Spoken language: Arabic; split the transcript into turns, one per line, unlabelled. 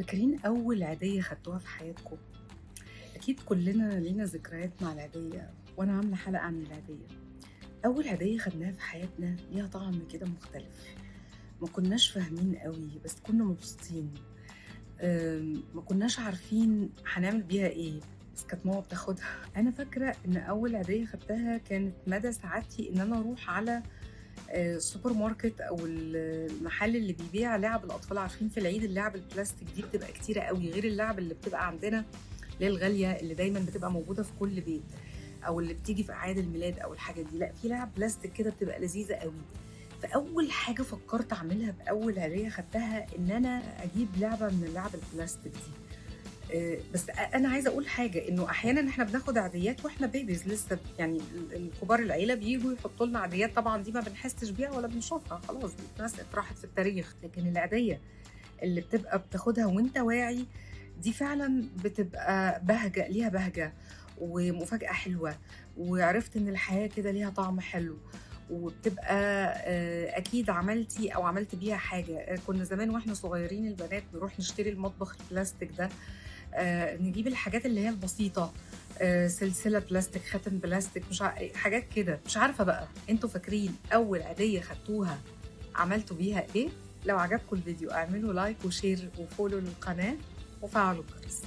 فاكرين أول عيدية خدتوها في حياتكم؟ أكيد كلنا لينا ذكريات مع العيدية، وأنا عاملة حلقة عن العيدية. أول عيدية خدناها في حياتنا ليها طعم كده مختلف، ما كناش فاهمين قوي بس كنا مبسوطين. ما كناش عارفين هنعمل بيها إيه، بس كانت ماما بتاخدها. أنا فاكرة إن أول عيدية خدتها كانت مدى سعادتي إن أنا أروح على السوبر ماركت أو المحل اللي بيبيع لعب الأطفال. عارفين في العيد اللعب البلاستيك دي بتبقى كتيرة قوي غير اللعب اللي بتبقى عندنا، اللي هي الغالية اللي دايما بتبقى موجودة في كل بيت، أو اللي بتيجي في أعياد الميلاد أو الحاجات دي. لا، في لعب بلاستيك كده بتبقى لذيذة قوي. فأول حاجة فكرت أعملها بأول هدية خدتها إن أنا أجيب لعبة من اللعب البلاستيك دي. بس أنا عايزة أقول حاجة، إنه أحيانًا إحنا بناخد عاديات وإحنا babies لسه، يعني الكبار العيلة بييجوا يحطوا لنا عاديات، طبعًا دي ما بنحسش بيها ولا بنشوفها، خلاص دي اتنست راحت في التاريخ. لكن العيدية اللي بتبقى بتاخدها وأنت واعي، دي فعلًا بتبقى بهجة، ليها بهجة ومفاجأة حلوة، وعرفت إن الحياة كده ليها طعم حلو، وبتبقى أكيد عملتِ أو عملت بيها حاجة. كنا زمان وإحنا صغيرين البنات نروح نشتري المطبخ البلاستيك ده، نجيب الحاجات اللي هي البسيطة، سلسلة بلاستيك، خاتم بلاستيك، مش حاجات كده. مش عارفة بقى أنتم فاكرين أول عيدية خدتوها عملتوا بيها إيه؟ لو عجبكم الفيديو اعملوا لايك وشير وفولو للقناة وفعلوا الجرس.